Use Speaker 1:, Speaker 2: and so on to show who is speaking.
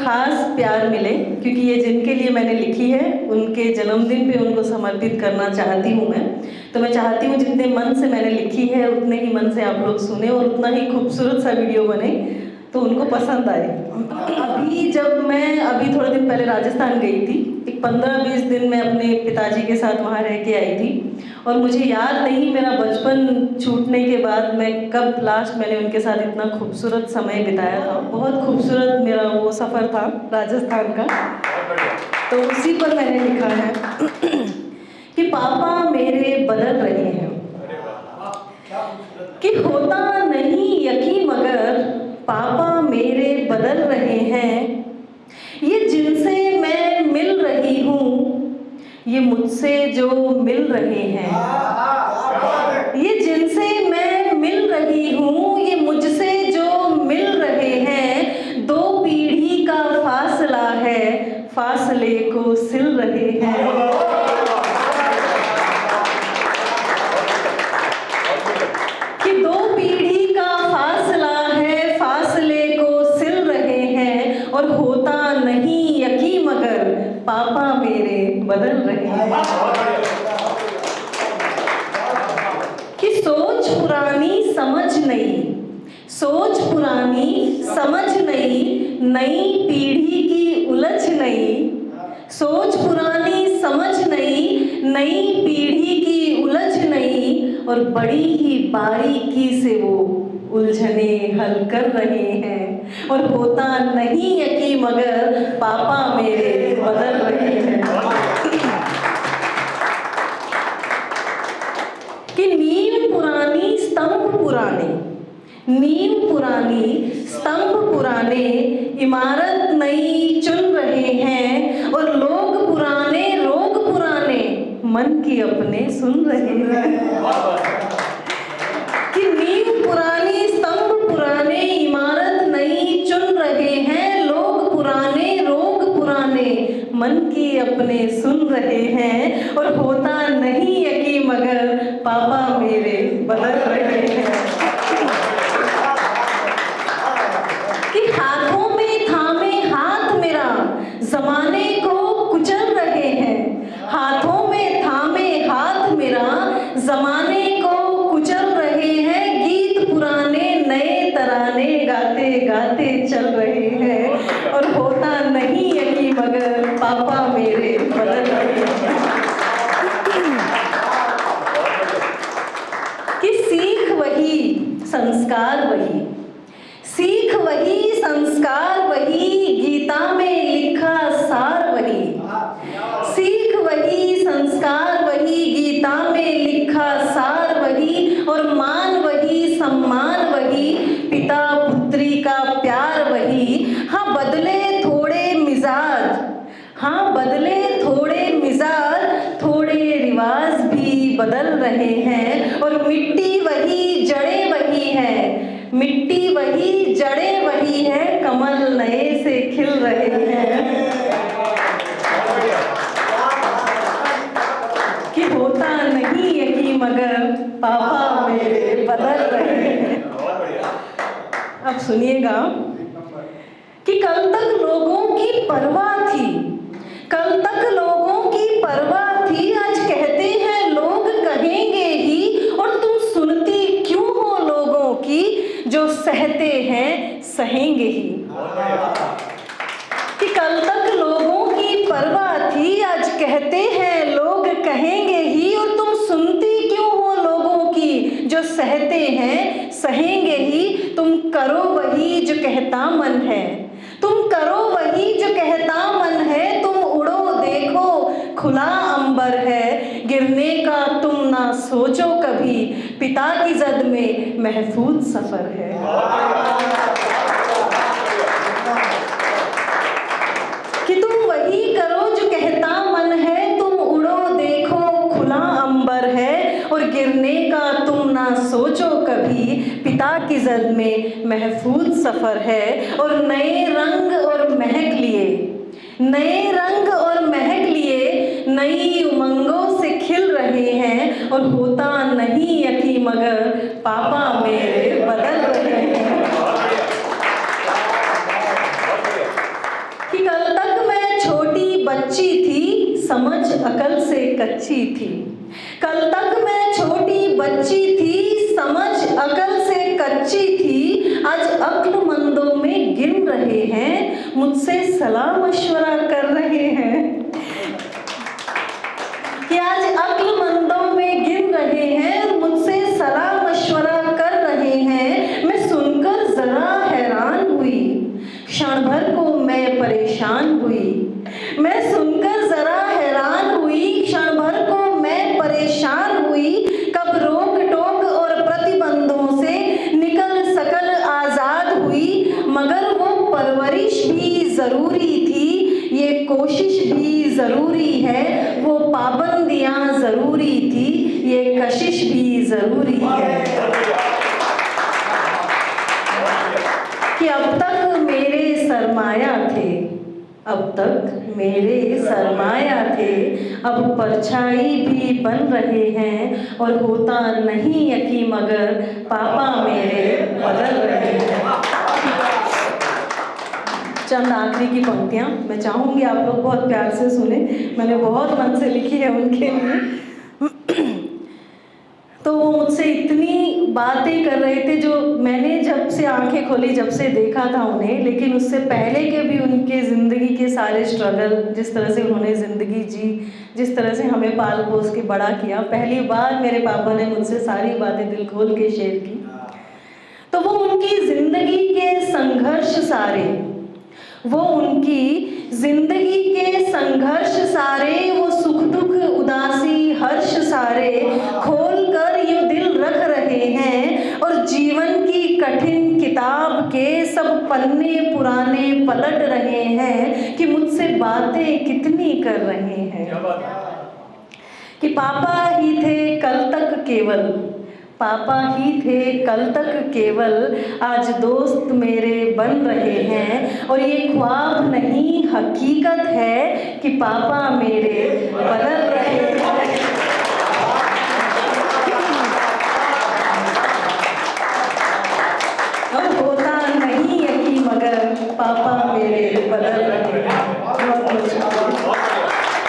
Speaker 1: खास प्यार मिले, क्योंकि ये जिनके लिए मैंने लिखी है उनके जन्मदिन पे उनको समर्पित करना चाहती हूँ मैं। तो मैं चाहती हूँ जितने मन से मैंने लिखी है उतने ही मन से आप लोग सुने और उतना ही खूबसूरत सा वीडियो बने तो उनको पसंद आए। अभी थोड़े दिन पहले राजस्थान गई थी, एक 15-20 दिन मैं अपने पिताजी के साथ वहाँ रह के आई थी और मुझे याद नहीं मेरा बचपन छूटने के बाद मैं कब लास्ट मैंने उनके साथ इतना खूबसूरत समय बिताया था। बहुत खूबसूरत मेरा वो सफ़र था राजस्थान का। तो उसी पर मैंने लिखा है कि पापा मेरे बदल रहे हैं, कि होता नहीं यकीन मगर पापा मेरे बदल रहे हैं। ये जिनसे मैं मिल रही हूँ ये मुझसे जो मिल रहे हैं। ये जिनसे मैं मिल रही हूँ ये मुझसे जो मिल रहे हैं। 2 पीढ़ी का फासला है, फासले को सिल रहे हैं। कि 2 पीढ़ी का फासला है, फासले को सिल रहे हैं और होता नहीं यकीन मगर पापा मेरे बदल रहे हैं। कि सोच पुरानी समझ नई, सोच पुरानी समझ नई, नई पीढ़ी की उलझ नई। सोच पुरानी समझ नई, नई पीढ़ी की उलझ नई और बड़ी ही बारीकी से वो उलझने हल कर रहे हैं और होता नहीं यकीन मगर पापा मेरे बदल रहे हैं। कि नींव पुरानी स्तंभ पुराने, नींव पुरानी स्तंभ पुराने, इमारत नई चुन रहे हैं और लोग पुराने रोग पुराने मन के अपने सुन रहे हैं। कि नींव पुरानी स्तंभ पुराने, इमारत नई चुन रहे हैं, लोग पुराने रोग पुराने मन के अपने सुन रहे हैं और होता नहीं यकीन मगर पापा मेरे बदल रहे हैं। कि हाथों में थामे हाथ मेरा जमाने को कुचल रहे हैं। हाथों में थामे हाथ मेरा जमाने को कुचल रहे हैं। गीत पुराने नए तराने गाते गाते चल रहे हैं और होता नहीं यकीन मगर पापा मेरे बदल रहे हैं। कि सीख वही संस्कार वही, सीख वही संस्कार वही, गीता में लिखा सार वही। सीख वही संस्कार वही, गीता में लिखा सार वही और मान वही सम्मान वही, पिता पुत्री का प्यार वही। हाँ बदले थोड़े मिजाज, हाँ बदले थोड़े मिजाज, थोड़े रिवाज भी बदल रहे हैं और मिट्टी वही जड़ें वही है, मिट्टी वही जड़ें वही है, कमल नए से खिल रहे हैं। कि होता नहीं यकीन मगर पापा मेरे बदल रहे हैं। अब सुनिएगा कि कल तक लोगों की परवाह थी, कल तक लोगों की परवाह थी, आज कहते हैं लोग कहेंगे ही और तुम सुनती क्यों हो लोगों की, जो सहते हैं सहेंगे ही। कि कल तक लोगों की परवाह थी, आज कहते हैं लोग कहेंगे ही और तुम सुनती क्यों हो लोगों की, जो सहते हैं सहेंगे ही। तुम करो वही जो कहता मन है, तुम करो वही जो कहता मन है, तुम उड़ो देखो खुला अंबर है, गिरने का तुम ना सोचो कभी, पिता की जद में महफूज सफर है। कि तुम वही करो जो कहता मन है, तुम उड़ो देखो खुला अंबर है और गिरने का तुम ना सोचो कभी, पिता की जद में महफूज सफर है। और नए रंग और महक लिए, नए रंग और महक लिए, नई उमंगों से खिल रहे हैं और होता नहीं यकीन मगर पापा मेरे बदल रहे हैं। बच्ची थी, समझ अकल से कच्ची थी। कल तक मैं छोटी बच्ची थी, समझ अकल से कच्ची थी। आज अक्लमंदों में गिन रहे हैं, मुझसे सलाह मशवरा कर रहे हैं। कि आज अक्लमंदों में गिन रहे हैं, मुझसे सलाह मशवरा कर रहे हैं। मैं सुनकर जरा हैरान हुई, क्षण भर को मैं परेशान हुई। मैं सुनकर जरा हैरान हुई, क्षण भर को मैं परेशान हुई। कब रोक टोक और प्रतिबंधों से निकल सकल आजाद हुई। मगर वो परवरिश भी जरूरी थी, ये कोशिश भी जरूरी है। वो पाबंदियां जरूरी थी, ये कशिश भी जरूरी है। कि अब तक मेरे सरमाया थे, अब तक मेरे सरमाया थे, अब परछाई भी बन रहे हैं। और होता नहीं यकीन मगर पापा मेरे बदल रहे हैं। चंद आखिरी की पंक्तियां मैं चाहूंगी आप लोग बहुत प्यार से सुने, मैंने बहुत मन से लिखी है उनके लिए। तो वो मुझसे इतनी बातें कर रहे थे जो मैंने जब से आंखें खोली, जब से देखा था उन्हें, लेकिन उससे पहले के भी उनके ज़िंदगी के सारे स्ट्रगल, जिस तरह से उन्होंने ज़िंदगी जी, जिस तरह से हमें पाल पोस के बड़ा किया। पहली बार मेरे पापा ने मुझसे सारी बातें दिल खोल के शेयर की। तो वो उनकी ज़िंदगी के संघर्ष सारे, वो उनकी जिंदगी के संघर्ष सारे, वो सुख दुख उदासी हर्ष सारे खोल कर ये दिल रख रहे हैं। और जीवन की कठिन किताब के सब पन्ने पुराने पलट रहे हैं कि मुझसे बातें कितनी कर रहे हैं। कि पापा ही थे कल तक केवल, पापा ही थे कल तक केवल, आज दोस्त मेरे बन रहे हैं। और ये ख्वाब नहीं हकीकत है कि पापा मेरे बदल रहे